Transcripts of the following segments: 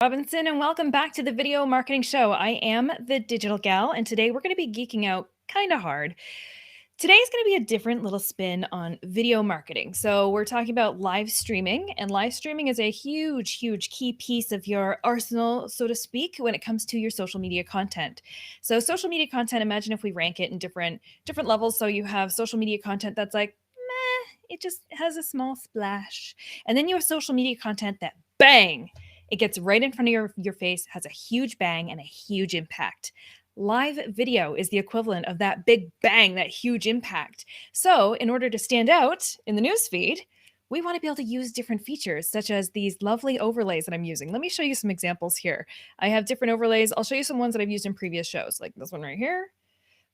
Robinson, and welcome back to the Video Marketing Show. I am the Digital Gal, and today we're going to be geeking out kind of hard. Today's going to be a different little spin on video marketing. So we're talking about live streaming, and live streaming is a huge, huge key piece of your arsenal, so to speak, when it comes to your social media content. So social media content, imagine if we rank it in different levels. So you have social media content that's like, meh, it just has a small splash. And then you have social media content that bang, it gets right in front of your face, has a huge bang and a huge impact. Live video is the equivalent of that big bang, that huge impact. So in order to stand out in the newsfeed, we want to be able to use different features, such as these lovely overlays that I'm using. Let me show you some examples here. I have different overlays. I'll show you some ones that I've used in previous shows, like this one right here.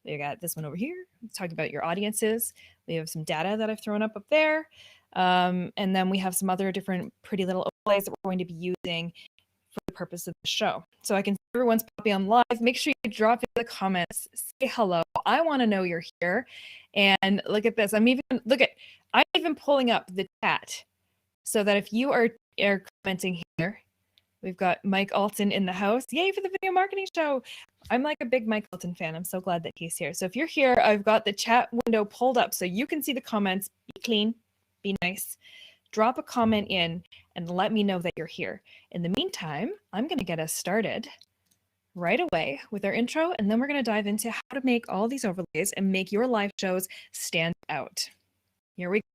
We got this one over here, talking about your audiences. We have some data that I've thrown up there. And then we have some other different pretty little overlays that we're going to be using for the purpose of the show. So I can see everyone's popping on live. Make sure you drop in the comments, say hello. I want to know you're here. And look at this. I'm even pulling up the chat so that if you are commenting here, we've got Mike Alton in the house. Yay for the Video Marketing Show. I'm like a big Mike Alton fan. I'm so glad that he's here. So if you're here, I've got the chat window pulled up so you can see the comments. Be clean, be nice. Drop a comment in and let me know that you're here. In the meantime, I'm going to get us started right away with our intro, and then we're going to dive into how to make all these overlays and make your live shows stand out. Here we go.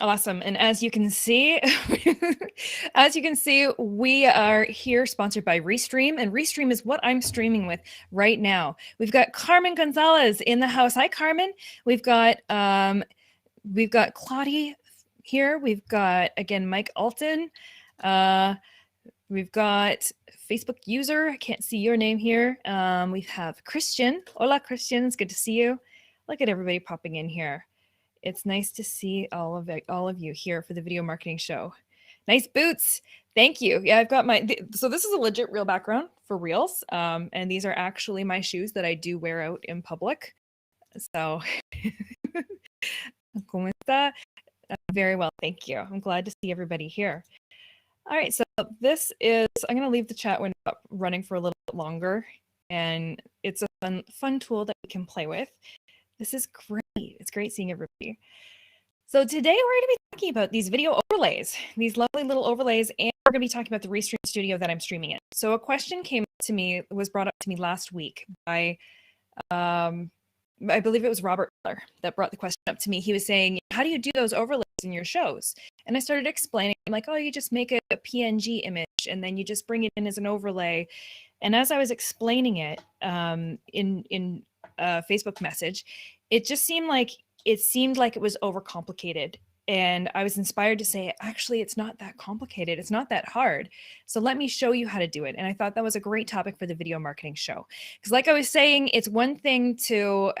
Awesome. And as you can see, we are here sponsored by Restream, and Restream is what I'm streaming with right now. We've got Carmen Gonzalez in the house. Hi, Carmen. We've got Claudia here. We've got, again, Mike Alton. We've got Facebook user. I can't see your name here. We have Christian. Hola, Christian. It's good to see you. Look at everybody popping in here. It's nice to see all of you here for the Video Marketing Show. Nice boots. Thank you. Yeah, I've got so this is a legit real background for reals. And these are actually my shoes that I do wear out in public. So, ¿Cómo está? Very well, thank you. I'm glad to see everybody here. All right, so I'm going to leave the chat window up running for a little bit longer. And it's a fun tool that we can play with. This is great. It's great seeing everybody. So today we're going to be talking about these video overlays, these lovely little overlays, and we're going to be talking about the Restream Studio that I'm streaming in. So a question was brought up to me last week by, I believe it was Robert Miller that brought the question up to me. He was saying, how do you do those overlays in your shows? And I started explaining, I'm like, oh, you just make a PNG image and then you just bring it in as an overlay. And as I was explaining it in Facebook message, it just seemed like it was overcomplicated. And I was inspired to say, actually, it's not that complicated. It's not that hard. So let me show you how to do it. And I thought that was a great topic for the Video Marketing Show. Because like I was saying, it's one thing to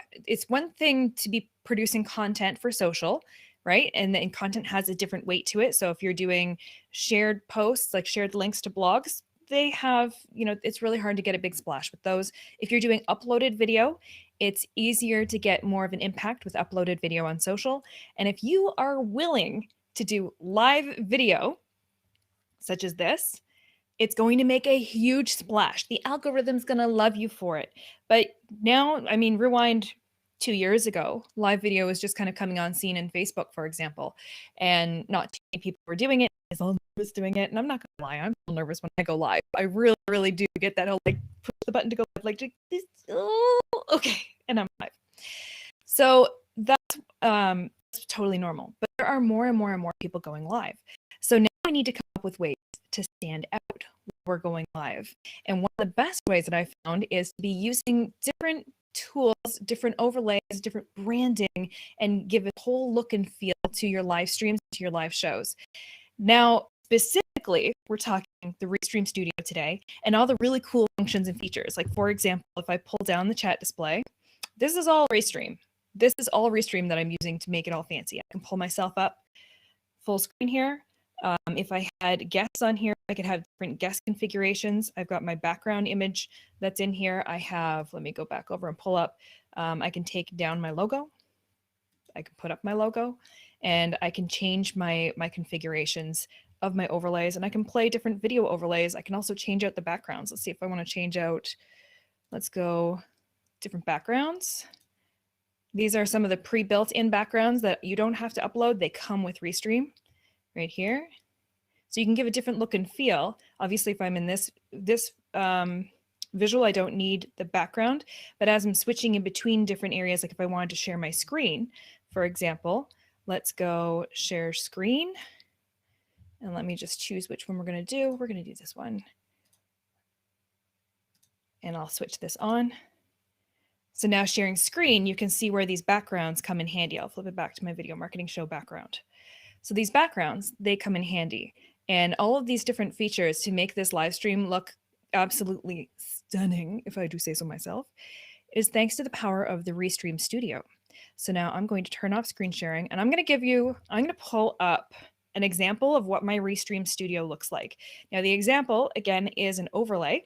be producing content for social, right? And then content has a different weight to it. So if you're doing shared posts, like shared links to blogs, they have, it's really hard to get a big splash with those. If you're doing uploaded video, it's easier to get more of an impact with uploaded video on social. And if you are willing to do live video, such as this, it's going to make a huge splash. The algorithm's going to love you for it. But now, rewind 2 years ago, live video was just kind of coming on scene in Facebook, for example, and not too many people were doing it. I was nervous doing it, and I'm not gonna lie, I'm still nervous when I go live. I really, really do get that whole push the button to go live, this. Oh, okay, and I'm live. So that's totally normal. But there are more and more and more people going live. So now I need to come up with ways to stand out when we're going live. And one of the best ways that I found is to be using different tools, different overlays, different branding, and give a whole look and feel to your live streams, to your live shows. Now, specifically, we're talking the Restream Studio today and all the really cool functions and features. Like, for example, if I pull down the chat display, this is all Restream. This is all Restream that I'm using to make it all fancy. I can pull myself up full screen here. If I had guests on here, I could have different guest configurations. I've got my background image that's in here. I have, let me go back over and pull up. I can take down my logo. I can put up my logo, and I can change my configurations of my overlays, and I can play different video overlays. I can also change out the backgrounds. Let's see if I want to change out, let's go different backgrounds. These are some of the pre-built in backgrounds that you don't have to upload. They come with Restream right here. So you can give a different look and feel. Obviously, if I'm in this visual, I don't need the background, but as I'm switching in between different areas, like if I wanted to share my screen, for example, let's go share screen. And let me just choose which one we're going to do. We're going to do this one. And I'll switch this on. So now sharing screen, you can see where these backgrounds come in handy. I'll flip it back to my video marketing show background. So these backgrounds, they come in handy. And all of these different features to make this live stream look absolutely stunning, if I do say so myself, is thanks to the power of the Livestream Studio. So now I'm going to turn off screen sharing, and I'm going to pull up an example of what my Livestream Studio looks like. Now the example, again, is an overlay,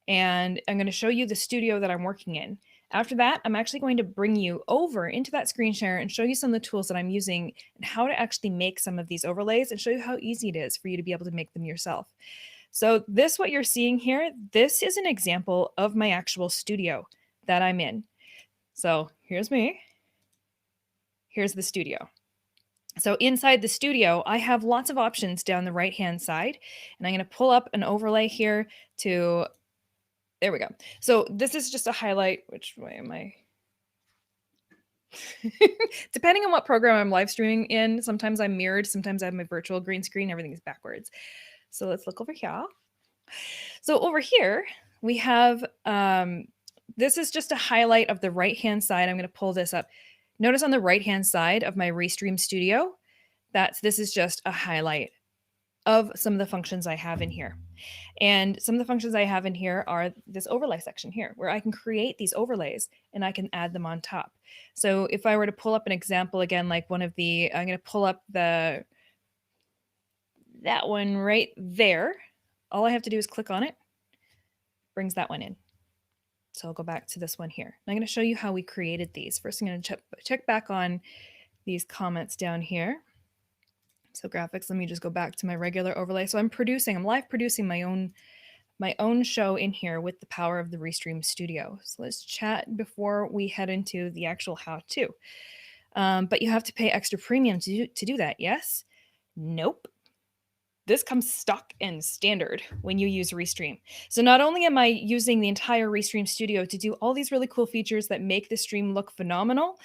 and I'm going to show you the studio that I'm working in. After that, I'm actually going to bring you over into that screen share and show you some of the tools that I'm using and how to actually make some of these overlays and show you how easy it is for you to be able to make them yourself. So this, what you're seeing here, this is an example of my actual studio that I'm in. So here's me. Here's the studio. So inside the studio, I have lots of options down the right-hand side, and I'm going to pull up an overlay here to, there we go. So this is just a highlight. Which way am I? Depending on what program I'm live streaming in, sometimes I'm mirrored, sometimes I have my virtual green screen, everything is backwards. So let's look over here. So over here, we have, this is just a highlight of the right-hand side. I'm going to pull this up. Notice on the right-hand side of my Livestream Studio, this is just a highlight of some of the functions I have in here. And some of the functions I have in here are this overlay section here, where I can create these overlays and I can add them on top. So if I were to pull up an example again, like one of the, I'm going to pull up that one right there. All I have to do is click on it, brings that one in. So I'll go back to this one here. And I'm going to show you how we created these. First, I'm going to check back on these comments down here. So graphics, let me just go back to my regular overlay. So I'm live producing my own show in here with the power of the Livestream Studio. So let's chat before we head into the actual how-to. But you have to pay extra premium to do that, yes? Nope. This comes stock and standard when you use Restream. So not only am I using the entire Restream Studio to do all these really cool features that make the stream look phenomenal,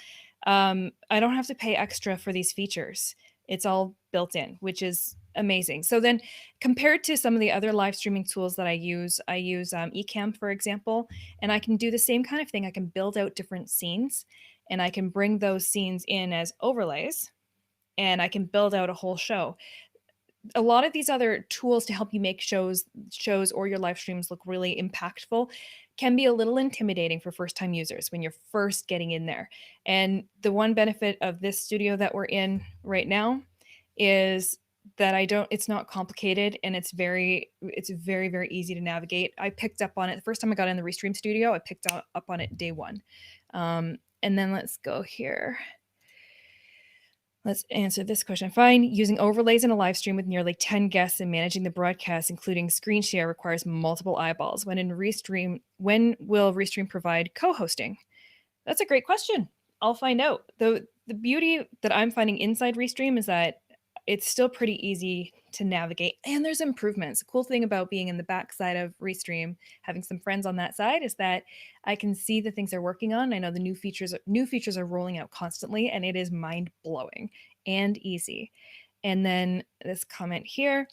I don't have to pay extra for these features. It's all built in, which is amazing. So then compared to some of the other live streaming tools that I use Ecamm, for example, and I can do the same kind of thing. I can build out different scenes, and I can bring those scenes in as overlays, and I can build out a whole show. A lot of these other tools to help you make shows or your live streams look really impactful can be a little intimidating for first-time users when you're first getting in there. And the one benefit of this studio that we're in right now is that it's not complicated, and it's very, very easy to navigate. I picked up on it the first time I got in the Restream Studio. I picked up on it day one. And then let's go here. Let's answer this question. Fine, using overlays in a live stream with nearly 10 guests and managing the broadcast, including screen share, requires multiple eyeballs. When will Restream provide co-hosting? That's a great question. I'll find out. The beauty that I'm finding inside Restream is that it's still pretty easy to navigate, and there's improvements. The cool thing about being in the back side of Restream, having some friends on that side, is that I can see the things they're working on. I know the new features are rolling out constantly, and it is mind-blowing and easy. And then this comment here,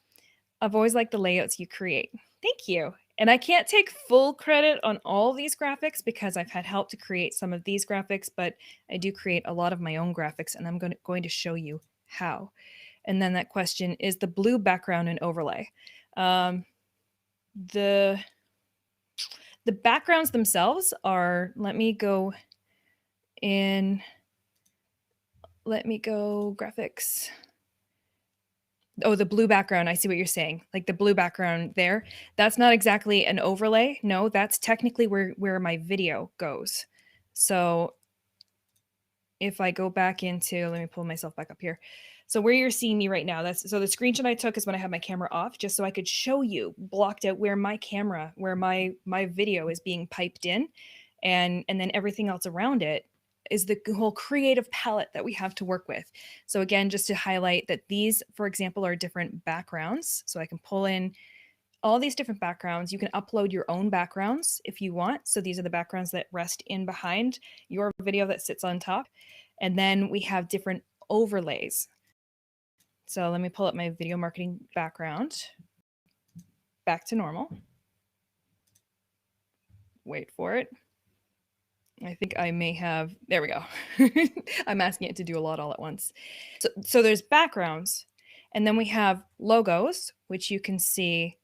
I've always liked the layouts you create. Thank you. And I can't take full credit on all these graphics because I've had help to create some of these graphics, but I do create a lot of my own graphics, and I'm going to show you how. And then that question is the blue background and overlay. The backgrounds themselves are, let me go graphics. Oh, the blue background. I see what you're saying. Like the blue background there. That's not exactly an overlay. No, that's technically where my video goes. So if I go back into, let me pull myself back up here. So where you're seeing me right now, that's so the screenshot I took is when I had my camera off, just so I could show you blocked out where my camera, where my video is being piped in, and then everything else around it is the whole creative palette that we have to work with. So again, just to highlight that these, for example, are different backgrounds. So I can pull in all these different backgrounds. You can upload your own backgrounds if you want. So these are the backgrounds that rest in behind your video that sits on top. And then we have different overlays. So let me pull up my video marketing background back to normal. Wait for it. I think I may have, there we go. I'm asking it to do a lot all at once. So there's backgrounds, and then we have logos, which you can see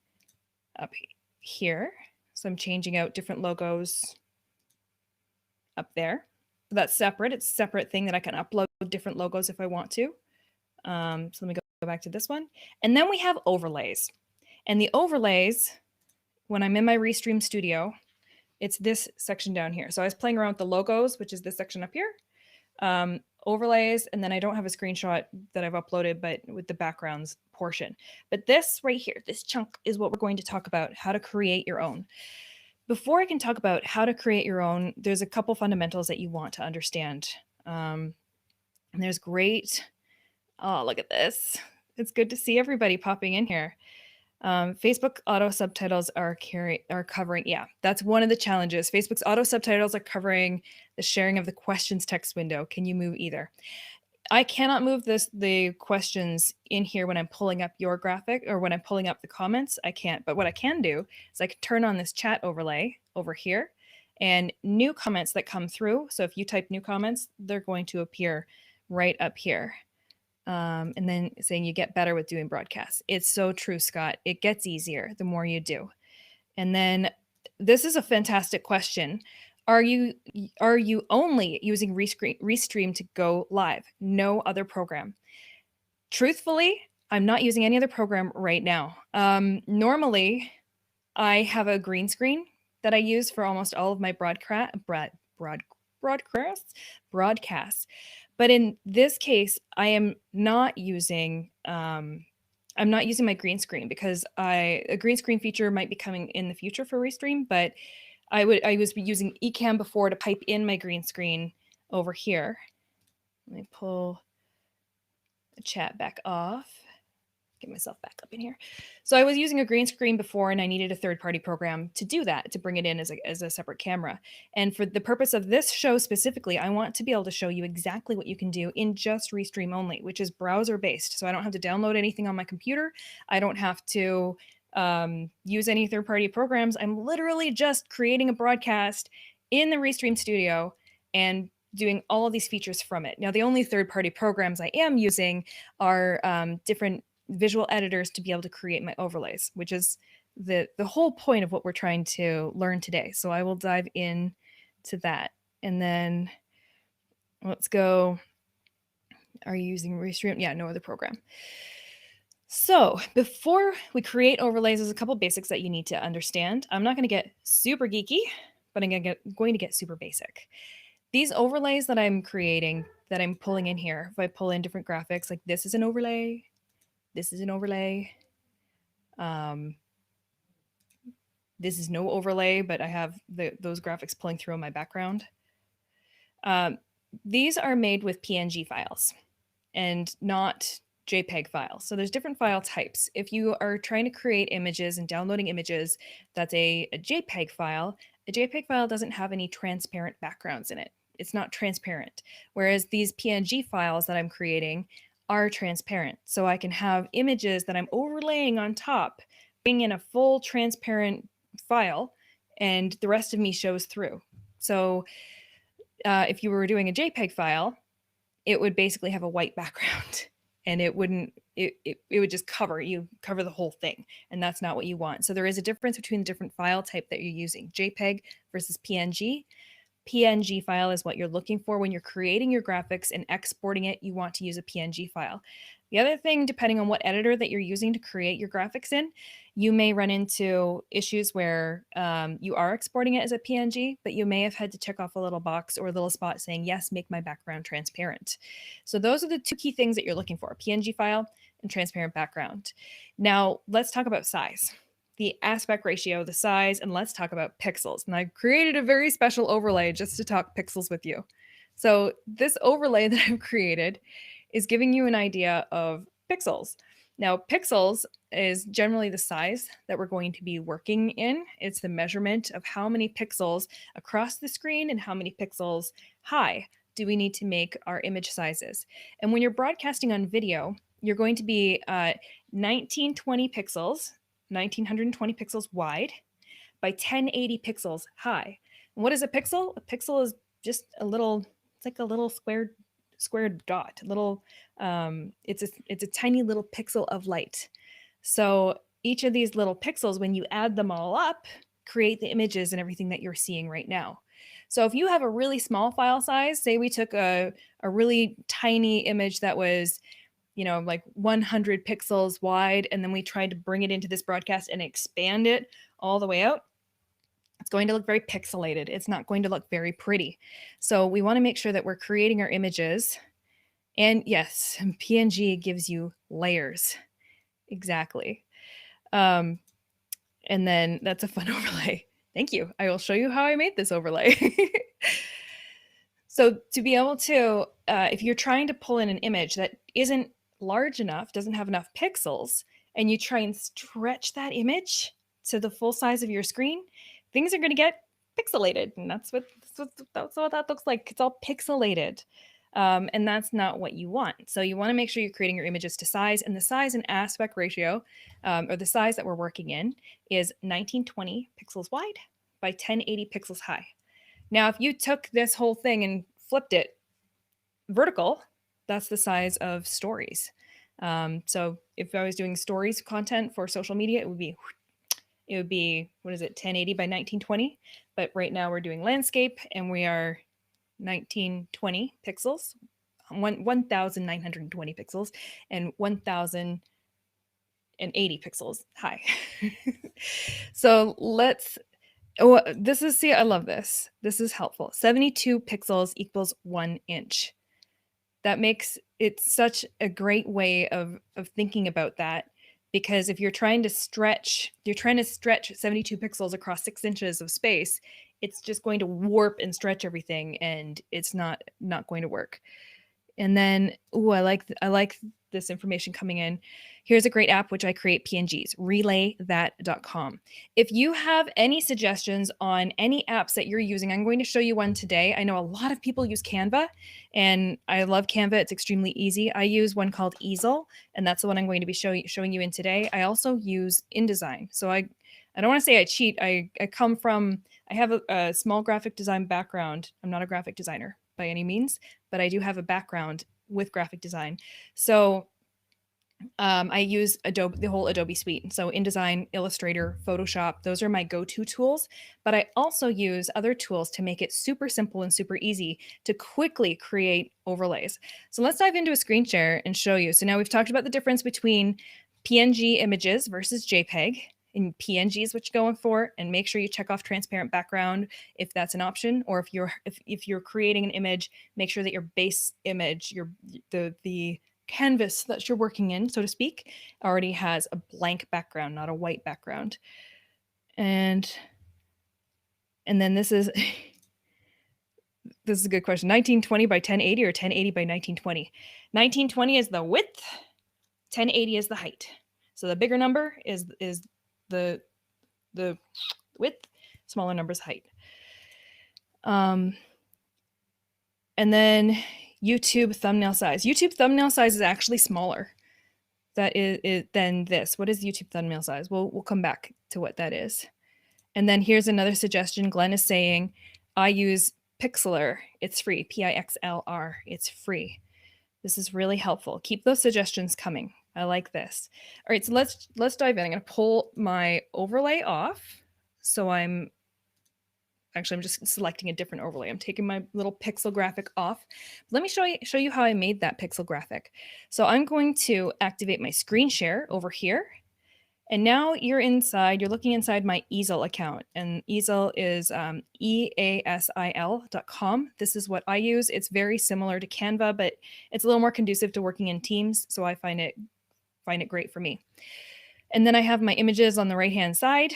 up here. So I'm changing out different logos up there. So that's separate. It's a separate thing that I can upload different logos if I want to. So let me go back to this one. And then we have overlays. And the overlays, when I'm in my Restream Studio, it's this section down here. So I was playing around with the logos, which is this section up here. Overlays, and then I don't have a screenshot that I've uploaded, but with the backgrounds portion. But this right here, this chunk is what we're going to talk about, how to create your own. Before I can talk about how to create your own, there's a couple fundamentals that you want to understand. And there's great, oh, look at this. It's good to see everybody popping in here. Facebook auto subtitles are covering, yeah, that's one of the challenges. Facebook's auto subtitles are covering the sharing of the questions text window. Can you move either? I cannot move the questions in here when I'm pulling up your graphic, or when I'm pulling up the comments. I can't. But what I can do is I can turn on this chat overlay over here, and new comments that come through. So if you type new comments, they're going to appear right up here. And then saying you get better with doing broadcasts. It's so true, Scott. It gets easier the more you do. And then this is a fantastic question. Are you only using Restream to go live? No other program? Truthfully, I'm not using any other program right now. Normally, I have a green screen that I use for almost all of my broadcasts. But in this case, I am not using I'm not using my green screen, because a green screen feature might be coming in the future for Restream, but I was using Ecamm before to pipe in my green screen over here. Let me pull the chat back off. Get myself back up in here. So I was using a green screen before, and I needed a third-party program to do that, to bring it in as a separate camera. And for the purpose of this show specifically, I want to be able to show you exactly what you can do in just Restream only, which is browser-based. So I don't have to download anything on my computer. I don't have to use any third-party programs. I'm literally just creating a broadcast in the Restream Studio and doing all of these features from it. Now, the only third-party programs I am using are different visual editors to be able to create my overlays, which is the whole point of what we're trying to learn today. So I will dive in to that. And then let's go. Are you using Restream? Yeah, no other program. So before we create overlays, there's a couple basics that you need to understand. I'm not going to get super geeky, but I'm going to get super basic. These overlays that I'm creating, that I'm pulling in here, if I pull in different graphics, like this is an overlay, this is an overlay. This is no overlay, but I have those graphics pulling through in my background. These are made with PNG files and not JPEG files. So there's different file types. If you are trying to create images and downloading images, that's a JPEG file. A JPEG file doesn't have any transparent backgrounds in it. It's not transparent. Whereas these PNG files that I'm creating are transparent. So I can have images that I'm overlaying on top, bring in a full transparent file, and the rest of me shows through. So if you were doing a JPEG file, it would basically have a white background, and it wouldn't, it would just cover the whole thing. And that's not what you want. So there is a difference between the different file type that you're using, JPEG versus PNG. PNG file is what you're looking for when you're creating your graphics and exporting it. You want to use a PNG file. The other thing, depending on what editor that you're using to create your graphics in, you may run into issues where you are exporting it as a PNG, but you may have had to check off a little box or a little spot saying, yes, make my background transparent. So those are the two key things that you're looking for, a PNG file and transparent background. Now, let's talk about size, the aspect ratio, the size, and let's talk about pixels. And I've created a very special overlay just to talk pixels with you. So this overlay that I've created is giving you an idea of pixels. Now, pixels is generally the size that we're going to be working in. It's the measurement of how many pixels across the screen and how many pixels high do we need to make our image sizes. And when you're broadcasting on video, you're going to be 1920 pixels, 1920 pixels wide by 1080 pixels high. And what is a pixel? A pixel is just a little, it's like a little square dot, it's a tiny little pixel of light. So each of these little pixels, when you add them all up, create the images and everything that you're seeing right now. So if you have a really small file size, say we took a really tiny image that was, like 100 pixels wide, and then we tried to bring it into this broadcast and expand it all the way out, it's going to look very pixelated. It's not going to look very pretty. So we want to make sure that we're creating our images. And yes, PNG gives you layers. Exactly. And then that's a fun overlay. Thank you. I will show you how I made this overlay. So to be able to, if you're trying to pull in an image that isn't large enough, doesn't have enough pixels, and you try and stretch that image to the full size of your screen, things are going to get pixelated. And that's what that looks like. It's all pixelated. And that's not what you want. So you want to make sure you're creating your images to size, and the size and aspect ratio, or the size that we're working in, is 1920 pixels wide by 1080 pixels high. Now, if you took this whole thing and flipped it vertical, that's the size of stories. So if I was doing stories content for social media, it would be, what is it, 1080 by 1920? But right now we're doing landscape, and we are 1920 pixels, 1,920 pixels, and 1,080 pixels high. So let's, I love this. This is helpful. 72 pixels equals 1 inch. That makes it such a great way of thinking about that, because if you're trying to stretch 72 pixels across 6 inches of space, it's just going to warp and stretch everything, and it's not going to work. And then, I like this information coming in. Here's a great app which I create PNGs, relaythat.com. If you have any suggestions on any apps that you're using, I'm going to show you one today. I know a lot of people use Canva, and I love Canva. It's extremely easy. I use one called Easel, and that's the one I'm going to be showing you in today. I also use InDesign. So I don't want to say I cheat. I have a small graphic design background. I'm not a graphic designer by any means, but I do have a background with graphic design. So I use the whole Adobe suite. So InDesign, Illustrator, Photoshop, those are my go-to tools. But I also use other tools to make it super simple and super easy to quickly create overlays. So let's dive into a screen share and show you. So now we've talked about the difference between PNG images versus JPEG. In PNG is what you're going for, and make sure you check off transparent background if that's an option, or if you're creating an image, make sure that your base image, the canvas that you're working in, so to speak, already has a blank background, not a white background. And then this is this is a good question. 1920 by 1080 or 1080 by 1920? 1920 is the width, 1080 is the height. So the bigger number is the width, smaller number's height. And then YouTube thumbnail size. YouTube thumbnail size is actually smaller than this. What is YouTube thumbnail size? We'll come back to what that is. And then here's another suggestion. Glenn is saying, I use Pixlr. It's free. Pixlr. It's free. This is really helpful. Keep those suggestions coming. I like this. All right, so let's dive in. I'm going to pull my overlay off. So I'm actually, I'm just selecting a different overlay. I'm taking my little pixel graphic off. Let me show you how I made that pixel graphic. So I'm going to activate my screen share over here. And now you're looking inside my easel account, and easel is easil.com. This is what I use. It's very similar to Canva, but it's a little more conducive to working in teams. So I find it great for me. And then I have my images on the right-hand side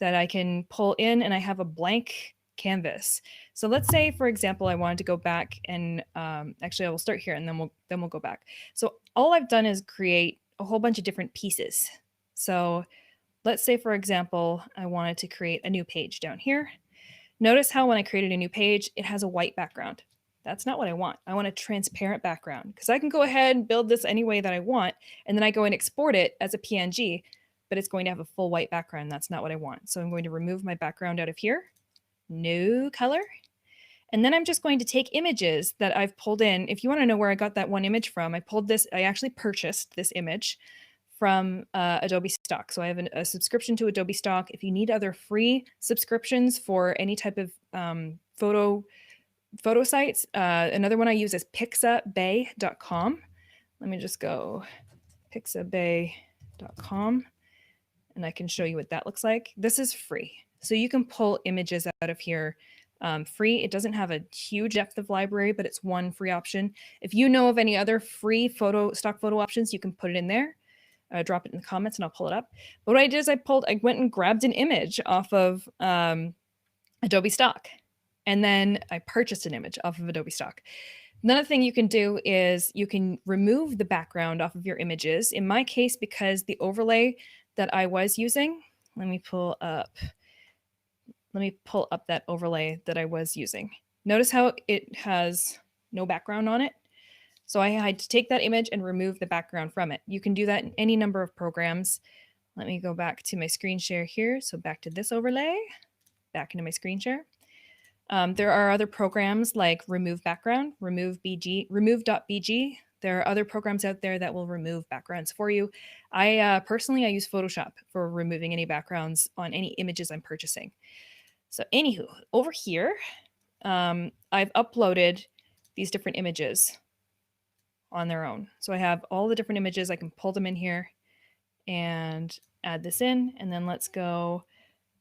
that I can pull in, and I have a blank canvas. So let's say, for example, I wanted to go back and actually I will start here and then we'll go back. So all I've done is create a whole bunch of different pieces. So let's say, for example, I wanted to create a new page down here. Notice how when I created a new page, it has a white background. That's not what I want. I want a transparent background because I can go ahead and build this any way that I want, and then I go and export it as a PNG, but it's going to have a full white background. That's not what I want. So I'm going to remove my background out of here, no color. And then I'm just going to take images that I've pulled in. If you want to know where I got that one image from, I actually purchased this image from Adobe Stock. So I have a subscription to Adobe Stock. If you need other free subscriptions for any type of photo sites, another one I use is pixabay.com. Let me just go pixabay.com and I can show you what that looks like. This is free. So you can pull images out of here free. It doesn't have a huge depth of library, but it's one free option. If you know of any other free stock photo options, you can put it in there. Drop it in the comments and I'll pull it up. But what I did is I went and grabbed an image off of Adobe Stock. And then I purchased an image off of Adobe Stock. Another thing you can do is you can remove the background off of your images. In my case, because the overlay that I was using, let me pull up that overlay that I was using. Notice how it has no background on it. So I had to take that image and remove the background from it. You can do that in any number of programs. Let me go back to my screen share here. So back to this overlay, back into my screen share. There are other programs like Remove Background, remove.bg. There are other programs out there that will remove backgrounds for you. Personally, I use Photoshop for removing any backgrounds on any images I'm purchasing. So anywho, over here, I've uploaded these different images on their own. So I have all the different images. I can pull them in here and add this in. And then let's go.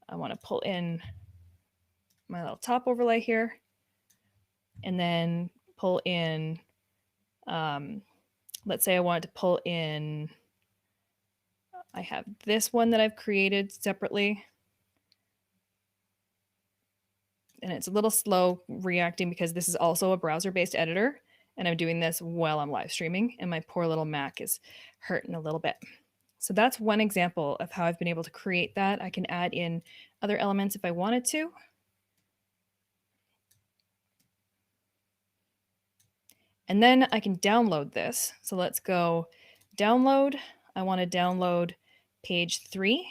I want to pull in my little top overlay here and then pull in, let's say I wanted to pull in, I have this one that I've created separately. And it's a little slow reacting because this is also a browser-based editor. And I'm doing this while I'm live streaming, and my poor little Mac is hurting a little bit. So that's one example of how I've been able to create that. I can add in other elements if I wanted to. And then I can download this. So let's go download. I want to download page 3.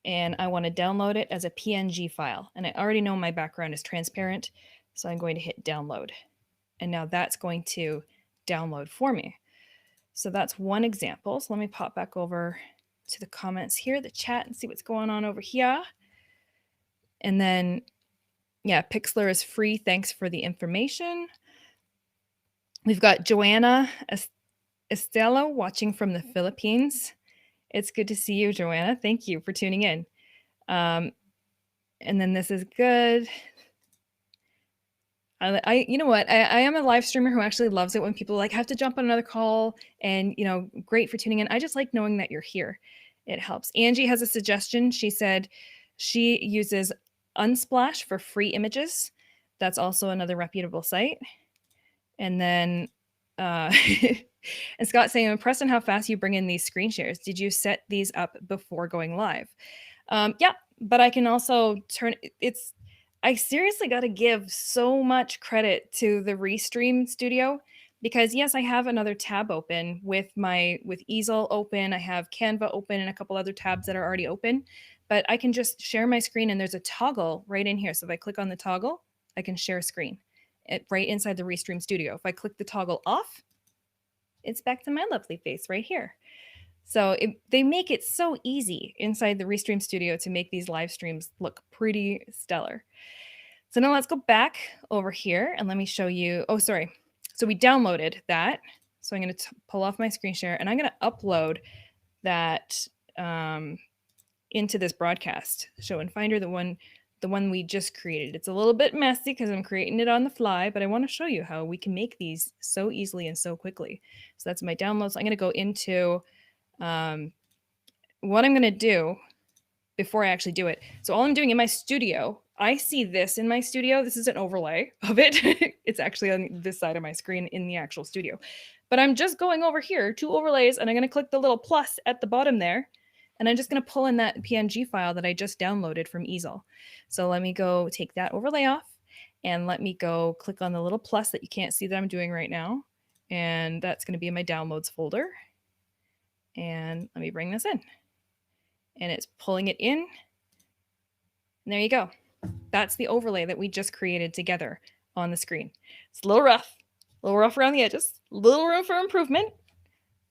And I want to download it as a PNG file. And I already know my background is transparent, so I'm going to hit download. And now that's going to download for me. So that's one example. So let me pop back over to the comments here, the chat, and see what's going on over here. And then, yeah, Pixlr is free. Thanks for the information. We've got Joanna Estela watching from the Philippines. It's good to see you, Joanna. Thank you for tuning in. And then this is good. You know what? I am a live streamer who actually loves it when people like have to jump on another call and, you know, great for tuning in. I just like knowing that you're here. It helps. Angie has a suggestion. She said she uses Unsplash for free images. That's also another reputable site. And then and Scott saying, I'm impressed on how fast you bring in these screen shares. Did you set these up before going live? Yeah, but I can also turn I seriously got to give so much credit to the Restream Studio because yes, I have another tab open with easel open. I have Canva open and a couple other tabs that are already open, but I can just share my screen and there's a toggle right in here. So if I click on the toggle, I can share screen right inside the Restream Studio. If I click the toggle off, it's back to my lovely face right here. So they make it so easy inside the Restream Studio to make these live streams look pretty stellar. So now let's go back over here and let me show you. Oh, sorry. So we downloaded that. So I'm going to pull off my screen share and I'm going to upload that into this broadcast show and finder, the one we just created. It's a little bit messy because I'm creating it on the fly, but I want to show you how we can make these so easily and so quickly. So that's my downloads. I'm going to go into what I'm going to do before I actually do it. So all I'm doing in my studio, I see this in my studio. This is an overlay of it. It's actually on this side of my screen in the actual studio. But I'm just going over here to overlays and I'm going to click the little plus at the bottom there. And I'm just going to pull in that PNG file that I just downloaded from Easel. So let me go take that overlay off and let me go click on the little plus that you can't see that I'm doing right now. And that's going to be in my downloads folder. And let me bring this in. And it's pulling it in. And there you go. That's the overlay that we just created together on the screen. It's a little rough around the edges, a little room for improvement,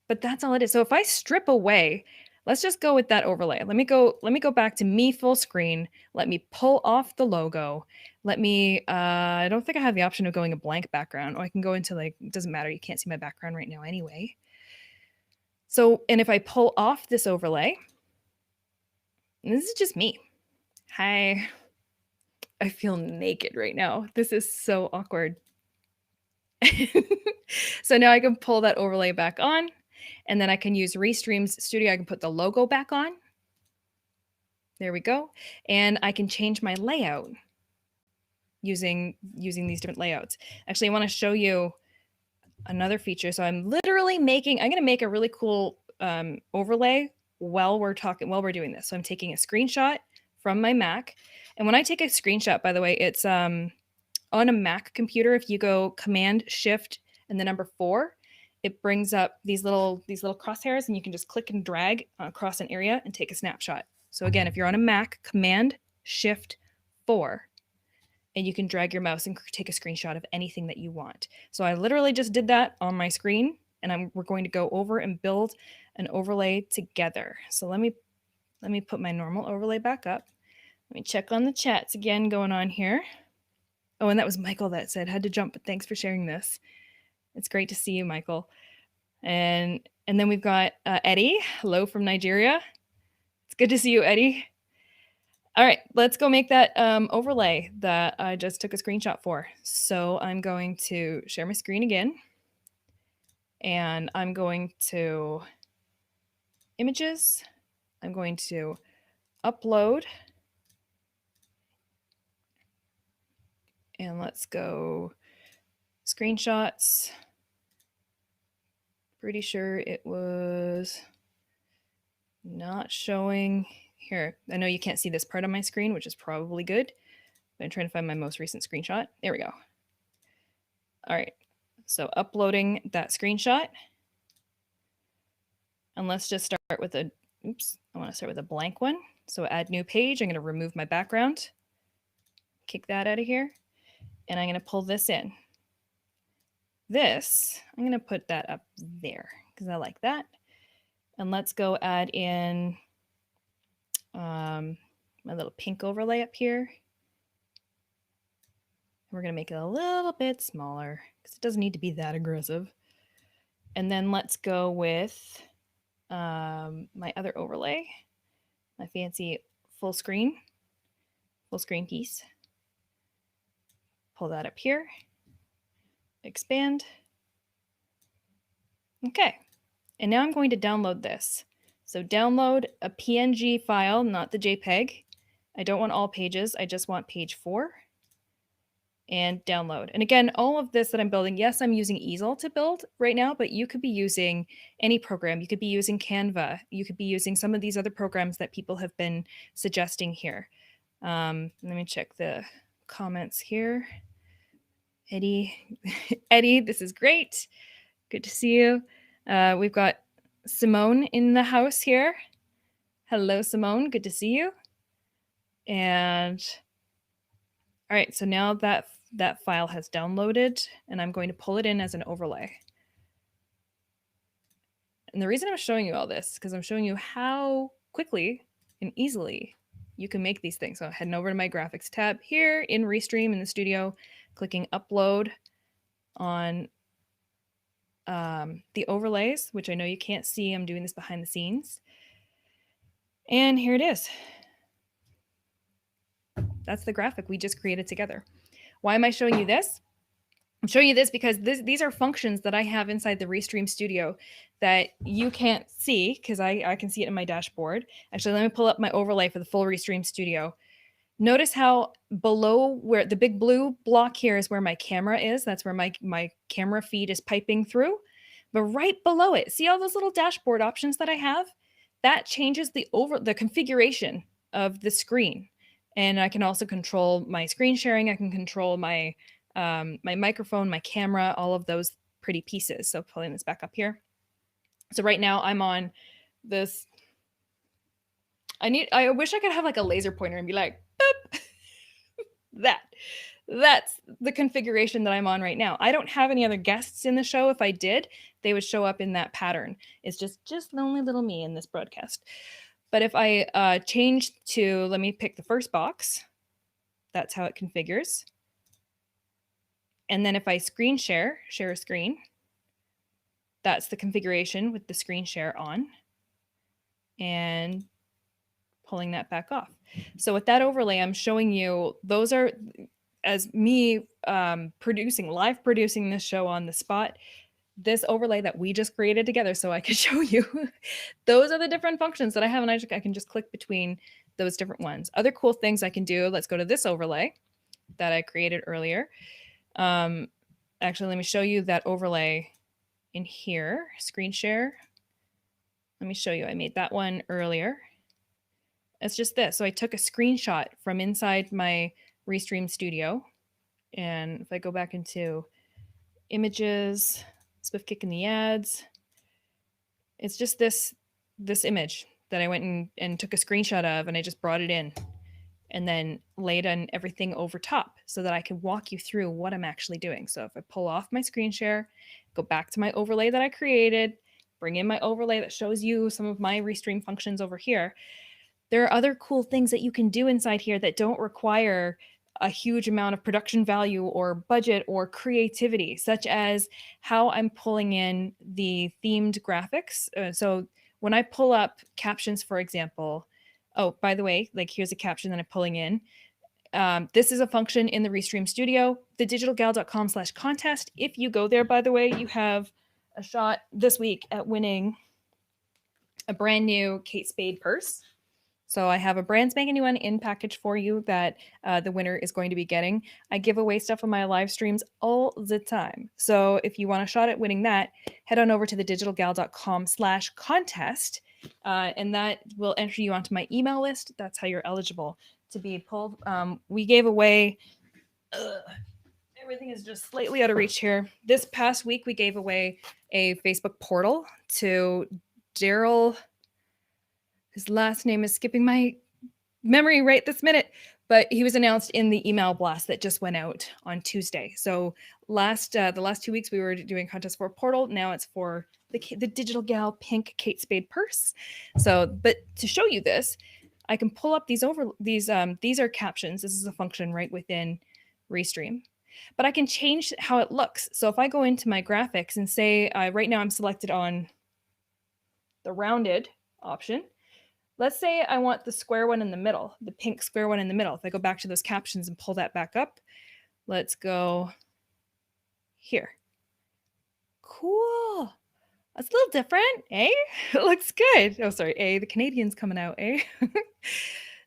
but that's all it is. So if I strip away, let's just go with that overlay. Let me go back to me full screen. Let me pull off the logo. Let me, I don't think I have the option of going a blank background. Or I can go into like, it doesn't matter. You can't see my background right now anyway. So, and if I pull off this overlay, and this is just me. Hi. I feel naked right now. This is so awkward. So now I can pull that overlay back on, and then I can use Restreams Studio. I can put the logo back on. There we go. And I can change my layout using these different layouts. Actually, I want to show you another feature. So I'm literally I'm going to make a really cool overlay while we're doing this. So I'm taking a screenshot from my Mac. And when I take a screenshot, by the way, it's on a Mac computer. If you go Command Shift and the number 4, it brings up these little crosshairs, and you can just click and drag across an area and take a snapshot. So again, if you're on a Mac, Command Shift 4, and you can drag your mouse and take a screenshot of anything that you want. So I literally just did that on my screen, and we're going to go over and build an overlay together. So let me put my normal overlay back up. Let me check on the chats again going on here. Oh, and that was Michael that said, had to jump, but thanks for sharing this. It's great to see you, Michael. And then we've got Eddie. Hello from Nigeria. It's good to see you, Eddie. All right, let's go make that overlay that I just took a screenshot for. So I'm going to share my screen again. And I'm going to images. I'm going to upload. And let's go screenshots. Pretty sure it was not showing here. I know you can't see this part on my screen, which is probably good. But I'm trying to find my most recent screenshot. There we go. All right, so uploading that screenshot. And let's just start with I want to start with a blank one. So add new page. I'm going to remove my background. Kick that out of here. And I'm going to pull this in. This, I'm going to put that up there because I like that. And let's go add in my little pink overlay up here. We're going to make it a little bit smaller because it doesn't need to be that aggressive. And then let's go with my other overlay, my fancy full screen piece. Pull that up here. Expand. Okay. And now I'm going to download this. So download a PNG file, not the JPEG. I don't want all pages. I just want page 4. And download. And again, all of this that I'm building, yes, I'm using Easel to build right now, but you could be using any program. You could be using Canva. You could be using some of these other programs that people have been suggesting here. Let me check the comments here. Eddie, Eddie, this is great. Good to see you. We've got Simone in the house here. Hello, Simone. Good to see you. And all right, so now that file has downloaded, and I'm going to pull it in as an overlay. And the reason I'm showing you all this is because I'm showing you how quickly and easily you can make these things. So heading over to my graphics tab here in Restream in the studio, clicking upload on the overlays, which I know you can't see. I'm doing this behind the scenes. And here it is. That's the graphic we just created together. Why am I showing you this? I'm showing you this because these are functions that I have inside the Restream Studio that you can't see because I can see it in my dashboard. Actually, let me pull up my overlay for the full Restream Studio. Notice how below where the big blue block here is where my camera is. That's where my camera feed is piping through. But right below it, see all those little dashboard options that I have? That changes the configuration of the screen. And I can also control my screen sharing. I can control my my microphone, my camera, all of those pretty pieces. So pulling this back up here. So right now I'm on this. I wish I could have like a laser pointer and be like, boop. That's the configuration that I'm on right now. I don't have any other guests in the show. If I did, they would show up in that pattern. It's just lonely little me in this broadcast. But if I change to, let me pick the first box, that's how it configures. And then if I screen share a screen, that's the configuration with the screen share on. And pulling that back off. So with that overlay, I'm showing you, those are, as me live producing this show on the spot, this overlay that we just created together so I could show you, those are the different functions that I have, and I can just click between those different ones. Other cool things I can do, let's go to this overlay that I created earlier. Actually, let me show you that overlay in here, screen share. Let me show you, I made that one earlier. It's just this. So I took a screenshot from inside my Restream Studio. And if I go back into images, Swift Kick in the ads, it's just this image that I went and took a screenshot of, and I just brought it in and then laid on everything over top so that I can walk you through what I'm actually doing. So if I pull off my screen share, go back to my overlay that I created, bring in my overlay that shows you some of my Restream functions over here, there are other cool things that you can do inside here that don't require a huge amount of production value or budget or creativity, such as how I'm pulling in the themed graphics. So when I pull up captions, for example, oh, by the way, like here's a caption that I'm pulling in. This is a function in the Restream Studio, thedigitalgal.com/contest. If you go there, by the way, you have a shot this week at winning a brand new Kate Spade purse. So I have a brand spanking new one in package for you that the winner is going to be getting. I give away stuff on my live streams all the time. So if you want a shot at winning that, head on over to thedigitalgal.com/contest, and that will enter you onto my email list. That's how you're eligible to be pulled. We gave away, everything is just slightly out of reach here. This past week, we gave away a Facebook portal to Daryl. His last name is skipping my memory right this minute, but he was announced in the email blast that just went out on Tuesday. So the last 2 weeks we were doing contests for a portal. Now it's for the Digital Gal pink Kate Spade purse. So, but to show you this, I can pull up these are captions. This is a function right within Restream. But I can change how it looks. So if I go into my graphics and say, right now I'm selected on the rounded option. Let's say I want the square one in the middle, the pink square one in the middle. If I go back to those captions and pull that back up, let's go here. Cool. That's a little different, eh? It looks good. Oh, sorry, the Canadian's coming out, eh?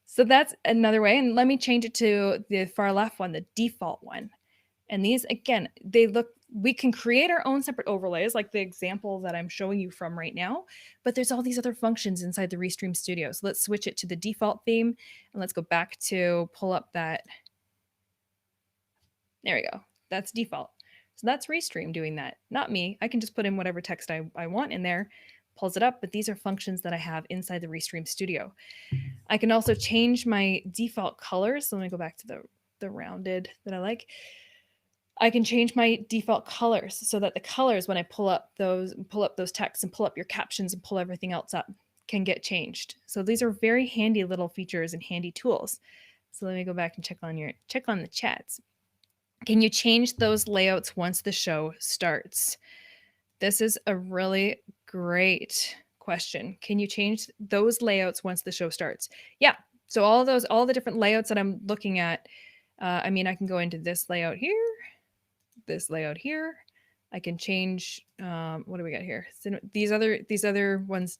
So that's another way. And let me change it to the far left one, the default one. And these, again, we can create our own separate overlays, like the example that I'm showing you from right now, but there's all these other functions inside the Restream Studio. So let's switch it to the default theme, and let's go back to pull up that. There we go. That's default. So that's Restream doing that, not me. I can just put in whatever text I want in there, pulls it up, but these are functions that I have inside the Restream Studio. I can also change my default colors. So let me go back to the rounded that I like. I can change my default colors so that the colors, when I pull up those texts and pull up your captions and pull everything else up, can get changed. So these are very handy little features and handy tools. So let me go back and check on the chats. Can you change those layouts once the show starts? This is a really great question. Can you change those layouts once the show starts? Yeah. So all the different layouts that I'm looking at, I mean, I can go into this layout here, this layout here. I can change, what do we got here? So these other ones,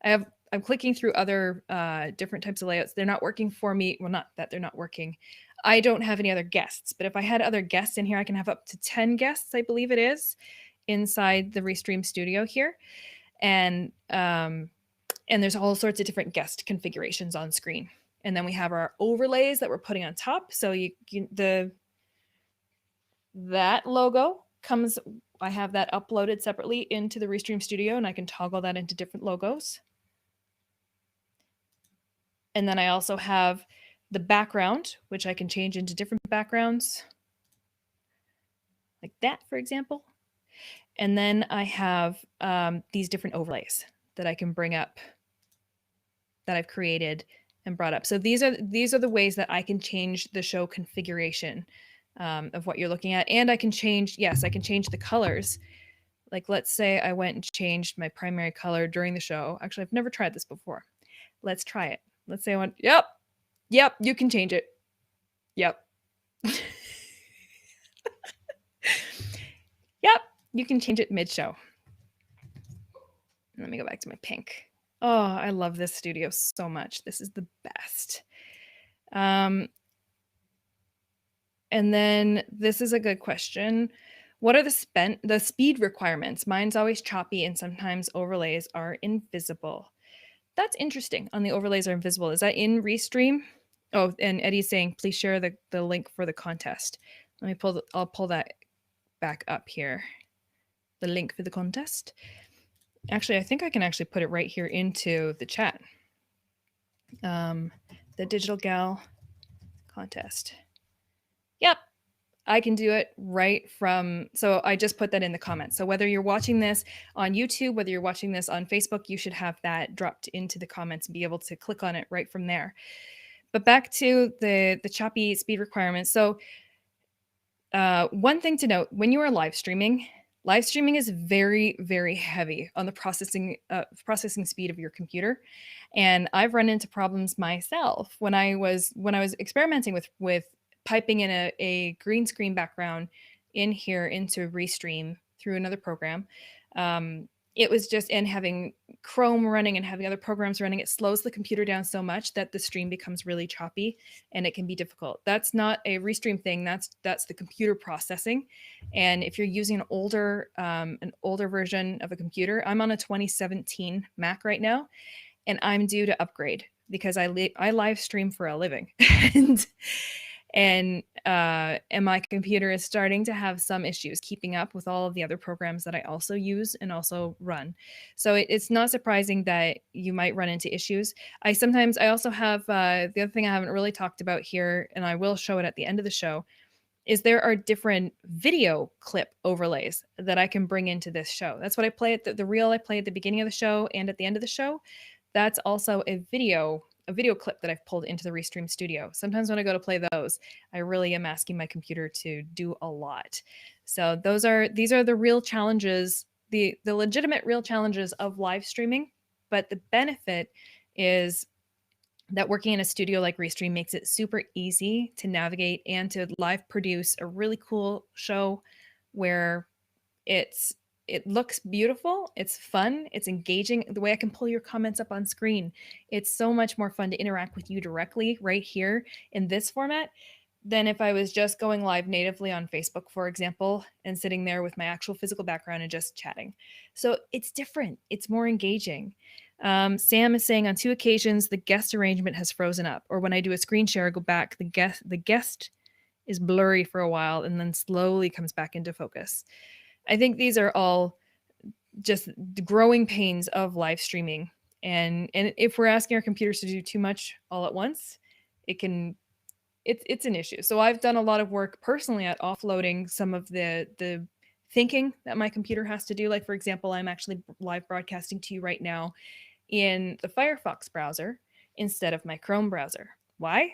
I'm clicking through other different types of layouts. They're not working for me. Well, not that they're not working. I don't have any other guests, but if I had other guests in here, I can have up to 10 guests, I believe it is, inside the Restream Studio here. And there's all sorts of different guest configurations on screen. And then we have our overlays that we're putting on top. So that logo comes, I have that uploaded separately into the Restream Studio, and I can toggle that into different logos. And then I also have the background, which I can change into different backgrounds, like that, for example. And then I have these different overlays that I can bring up that I've created and brought up. So these are the ways that I can change the show configuration of what you're looking at. And I can change the colors. Like, let's say I went and changed my primary color during the show. Actually, I've never tried this before. Let's try it. Let's say I went, yep, you can change it. Yep. Yep, you can change it mid-show. Let me go back to my pink. Oh, I love this studio so much. This is the best. And then this is a good question. What are the speed requirements? Mine's always choppy and sometimes overlays are invisible. That's interesting. On the overlays are invisible. Is that in Restream? Oh, and Eddie's saying, please share the link for the contest. I'll pull that back up here. The link for the contest. Actually, I think I can actually put it right here into the chat. The Digital Gal contest. Yep, I can do it right from, so I just put that in the comments. So whether you're watching this on YouTube, whether you're watching this on Facebook, you should have that dropped into the comments and be able to click on it right from there. But back to the choppy speed requirements. So one thing to note, when you are live streaming is very, very heavy on the processing speed of your computer. And I've run into problems myself when I was experimenting with piping in a green screen background in here into Restream through another program. It was just, and having Chrome running and having other programs running, it slows the computer down so much that the stream becomes really choppy and it can be difficult. That's not a Restream thing. That's the computer processing. And if you're using an older version of a computer, I'm on a 2017 Mac right now, and I'm due to upgrade because I live stream for a living. and my computer is starting to have some issues keeping up with all of the other programs that I also use and also run. So it's not surprising that you might run into issues. I also have the other thing I haven't really talked about here, and I will show it at the end of the show, is there are different video clip overlays that I can bring into this show. That's what I play at the reel I play at the beginning of the show and at the end of the show. That's also a video clip that I've pulled into the Restream Studio. Sometimes when I go to play those, I really am asking my computer to do a lot. So these are the real challenges, the legitimate real challenges of live streaming. But the benefit is that working in a studio like Restream makes it super easy to navigate and to live produce a really cool show where it looks beautiful, it's fun, it's engaging. The way I can pull your comments up on screen, it's so much more fun to interact with you directly right here in this format than if I was just going live natively on Facebook, for example, and sitting there with my actual physical background and just chatting. So it's different, it's more engaging. Sam is saying on 2 occasions the guest arrangement has frozen up, or when I do a screen share, I go back, the guest is blurry for a while and then slowly comes back into focus. I think these are all just the growing pains of live streaming. And if we're asking our computers to do too much all at once, it can it's an issue. So I've done a lot of work personally at offloading some of the thinking that my computer has to do. Like for example, I'm actually live broadcasting to you right now in the Firefox browser instead of my Chrome browser. Why?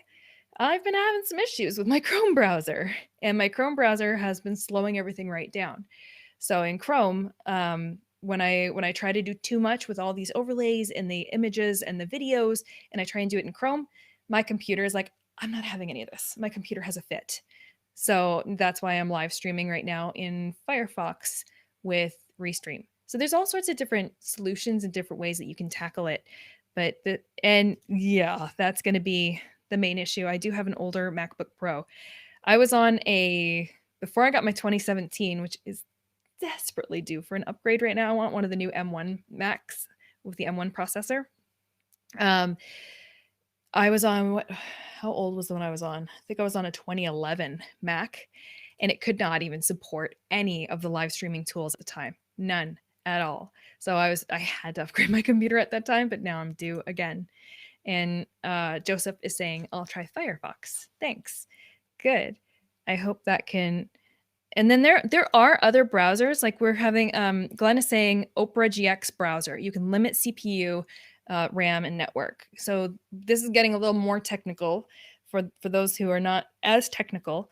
I've been having some issues with my Chrome browser, and my Chrome browser has been slowing everything right down. So in Chrome, when I try to do too much with all these overlays and the images and the videos, and I try and do it in Chrome, my computer is like, I'm not having any of this. My computer has a fit. So that's why I'm live streaming right now in Firefox with Restream. So there's all sorts of different solutions and different ways that you can tackle it. Yeah, that's going to be the main issue. I do have an older MacBook Pro. I was on before I got my 2017, which is desperately due for an upgrade right now. I want one of the new M1 Macs with the M1 processor. I was on how old was the one I was on? I think I was on a 2011 Mac, and it could not even support any of the live streaming tools at the time. None at all. So I had to upgrade my computer at that time, but now I'm due again. And Joseph is saying, I'll try Firefox. Thanks. Good. I hope that can. And then there are other browsers, like we're having, Glenn is saying Opera GX browser. You can limit CPU, RAM, and network. So this is getting a little more technical for those who are not as technical.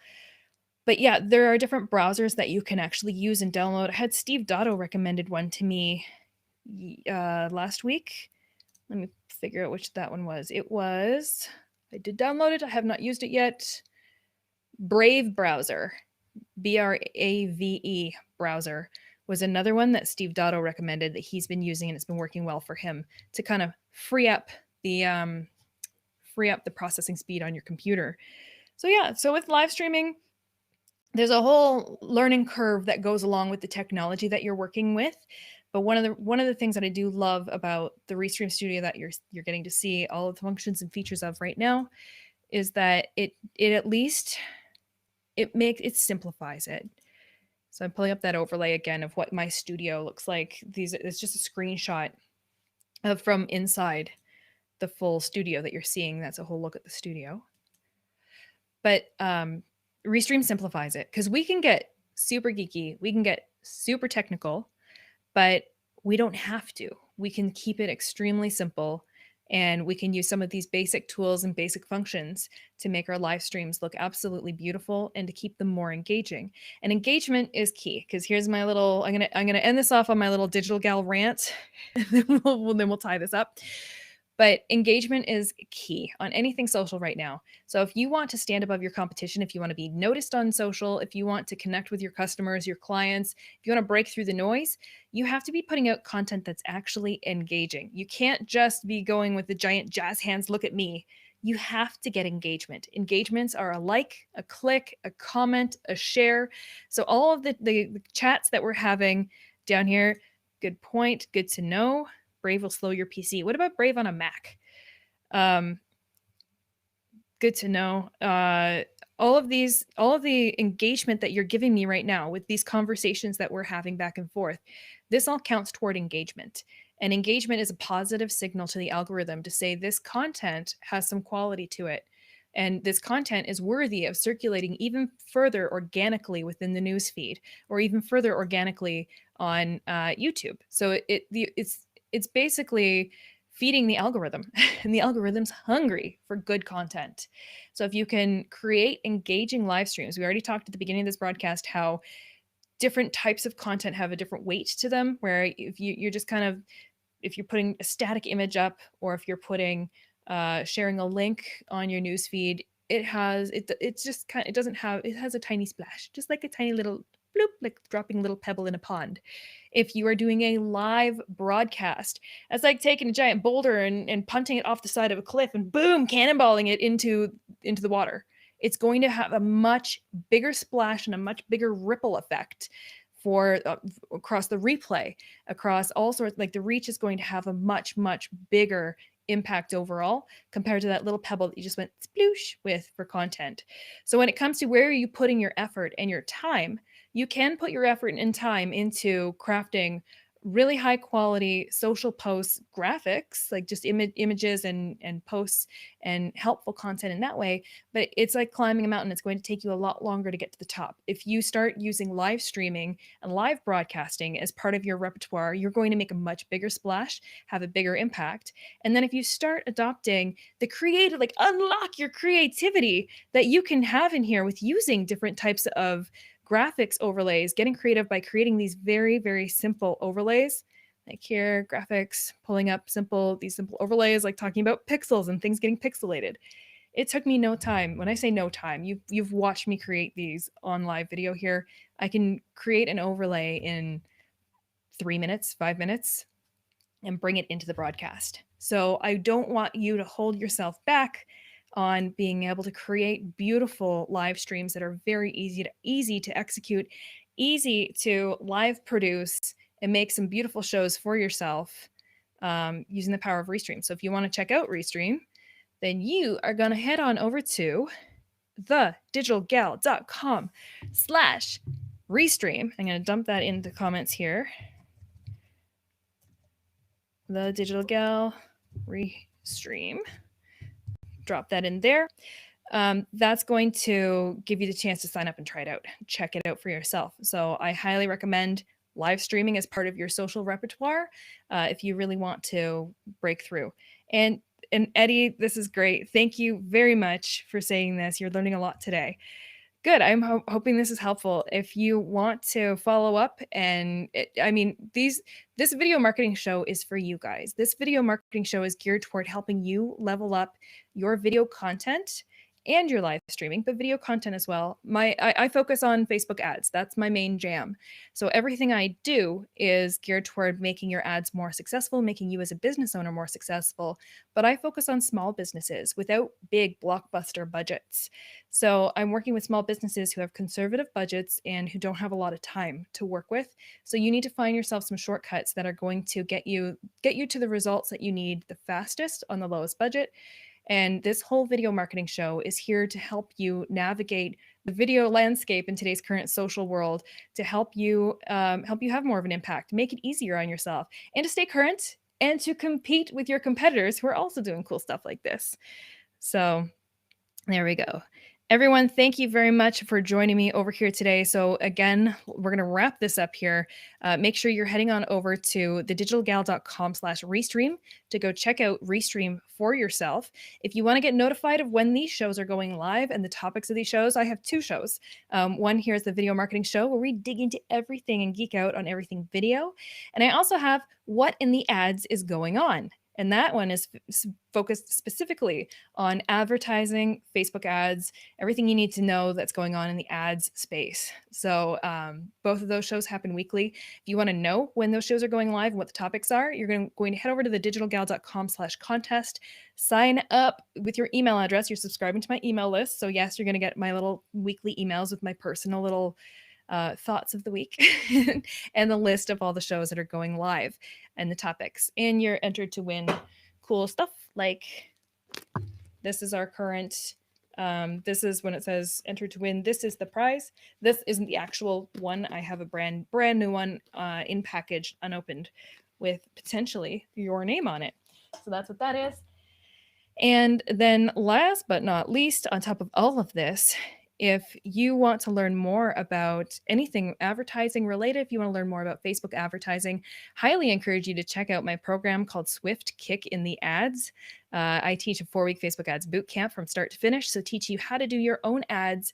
But yeah, there are different browsers that you can actually use and download. I had Steve Dotto recommended one to me last week. Let me figure out which that one was. I did download it. I have not used it yet. Brave browser, Brave browser was another one that Steve Dotto recommended that he's been using, and it's been working well for him to kind of free up the processing speed on your computer. So yeah, so with live streaming, there's a whole learning curve that goes along with the technology that you're working with. But one of the things that I do love about the Restream Studio that you're getting to see all of the functions and features of right now is that it at least it simplifies it. So I'm pulling up that overlay again of what my studio looks like. It's just a screenshot of from inside the full studio that you're seeing. That's a whole look at the studio. But Restream simplifies it because we can get super geeky, we can get super technical, but we don't have to. We can keep it extremely simple, and we can use some of these basic tools and basic functions to make our live streams look absolutely beautiful and to keep them more engaging. And engagement is key, because here's my little, I'm gonna end this off on my little digital gal rant, and then we'll tie this up. But engagement is key on anything social right now. So if you want to stand above your competition, if you want to be noticed on social, if you want to connect with your customers, your clients, if you want to break through the noise, you have to be putting out content that's actually engaging. You can't just be going with the giant jazz hands, look at me. You have to get engagement. Engagements are a like, a click, a comment, a share. So all of the chats that we're having down here, good point, good to know. Brave will slow your PC. What about Brave on a Mac? Good to know. All of the engagement that you're giving me right now with these conversations that we're having back and forth, this all counts toward engagement. And engagement is a positive signal to the algorithm to say this content has some quality to it. And this content is worthy of circulating even further organically within the newsfeed, or even further organically on YouTube. So it's basically feeding the algorithm, and the algorithm's hungry for good content. So if you can create engaging live streams, we already talked at the beginning of this broadcast how different types of content have a different weight to them, where if you're just kind of, if you're putting a static image up, or if you're putting sharing a link on your newsfeed, it has it has a tiny splash, just like a tiny little bloop, like dropping a little pebble in a pond. If you are doing a live broadcast, that's like taking a giant boulder and punting it off the side of a cliff and boom, cannonballing it into the water. It's going to have a much bigger splash and a much bigger ripple effect for across the replay, across all sorts. Like the reach is going to have a much bigger impact overall compared to that little pebble that you just went sploosh with for content. So when it comes to where are you putting your effort and your time, you can put your effort and time into crafting really high quality social posts, graphics, like just images and posts and helpful content in that way. But it's like climbing a mountain. It's going to take you a lot longer to get to the top. If you start using live streaming and live broadcasting as part of your repertoire, you're going to make a much bigger splash, have a bigger impact. And then if you start adopting the creative, like unlock your creativity that you can have in here with using different types of graphics overlays, getting creative by creating these very, very simple overlays. Like here, graphics, pulling up these simple overlays, like talking about pixels and things getting pixelated. It took me no time. When I say no time, you've watched me create these on live video here. I can create an overlay in 3 minutes, 5 minutes, and bring it into the broadcast. So I don't want you to hold yourself back on being able to create beautiful live streams that are very easy to execute, easy to live produce, and make some beautiful shows for yourself using the power of Restream. So if you want to check out Restream, then you are going to head on over to thedigitalgal.com/Restream. I'm going to dump that into the comments here. The Digital Gal Restream. Drop that in there. That's going to give you the chance to sign up and try it out. Check it out for yourself. So I highly recommend live streaming as part of your social repertoire if you really want to break through. And Eddie, this is great. Thank you very much for saying this. You're learning a lot today. Good. I'm hoping this is helpful. If you want to follow up, and this video marketing show is for you guys. This video marketing show is geared toward helping you level up your video content and your live streaming, but video content as well. I focus on Facebook ads. That's my main jam. So everything I do is geared toward making your ads more successful, making you as a business owner more successful. But I focus on small businesses without big blockbuster budgets. So I'm working with small businesses who have conservative budgets and who don't have a lot of time to work with. So you need to find yourself some shortcuts that are going to get you to the results that you need the fastest on the lowest budget. And this whole video marketing show is here to help you navigate the video landscape in today's current social world, to help you have more of an impact, make it easier on yourself, and to stay current and to compete with your competitors who are also doing cool stuff like this. So there we go. Everyone, thank you very much for joining me over here today. So again, we're going to wrap this up here. Make sure you're heading on over to thedigitalgal.com/Restream to go check out Restream for yourself. If you want to get notified of when these shows are going live and the topics of these shows, I have two shows. One here is the video marketing show where we dig into everything and geek out on everything video. And I also have What in the Ads is Going On. And that one is focused specifically on advertising, Facebook ads, everything you need to know that's going on in the ads space. So both of those shows happen weekly. If you want to know when those shows are going live and what the topics are, you're going to head over to thedigitalgal.com/contest, sign up with your email address. You're subscribing to my email list. So yes, you're going to get my little weekly emails with my personal little thoughts of the week and the list of all the shows that are going live and the topics. And you're entered to win cool stuff like this is our current, this is when it says entered to win, this is the prize. This isn't the actual one. I have a brand new one in package, unopened, with potentially your name on it. So that's what that is. And then last but not least, on top of all of this, if you want to learn more about anything advertising related, if you want to learn more about Facebook advertising, highly encourage you to check out my program called Swift Kick in the Ads. I teach a 4-week Facebook ads bootcamp from start to finish. So teach you how to do your own ads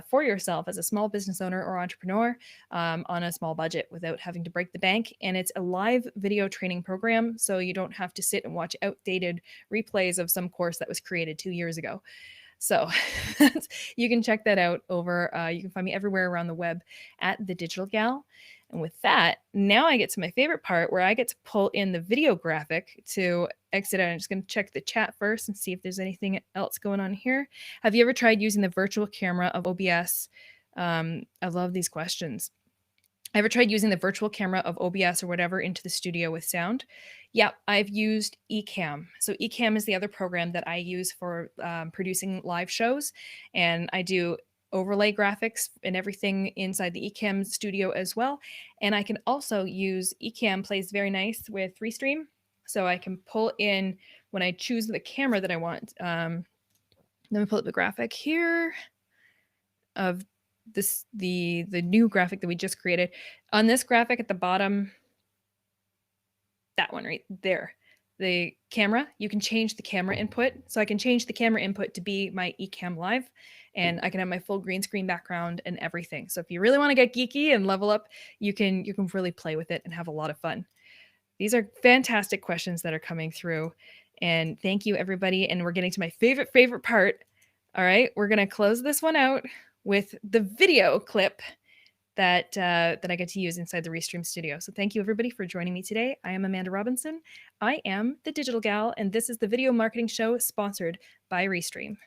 for yourself as a small business owner or entrepreneur on a small budget without having to break the bank. And it's a live video training program. So you don't have to sit and watch outdated replays of some course that was created 2 years ago. So you can check that out over, you can find me everywhere around the web at The Digital Gal. And with that, now I get to my favorite part where I get to pull in the video graphic to exit out. I'm just going to check the chat first and see if there's anything else going on here. Have you ever tried using the virtual camera of OBS? I love these questions. Ever tried using the virtual camera of OBS or whatever into the studio with sound? Yeah, I've used Ecamm. So Ecamm is the other program that I use for producing live shows. And I do overlay graphics and everything inside the Ecamm Studio as well. And I can also use Ecamm plays very nice with Restream. So I can pull in when I choose the camera that I want. Let me pull up the graphic here of the new graphic that we just created. On this graphic at the bottom, that one right there, the camera, you can change the camera input. So I can change the camera input to be my Ecamm Live, and I can have my full green screen background and everything. So if you really want to get geeky and level up, you can really play with it and have a lot of fun. These are fantastic questions that are coming through, and thank you everybody. And we're getting to my favorite part. All right, we're gonna close this one out with the video clip that I get to use inside the Restream Studio. So thank you everybody for joining me today. I am Amanda Robinson. I am the Digital Gal, and this is the Video Marketing Show sponsored by Restream.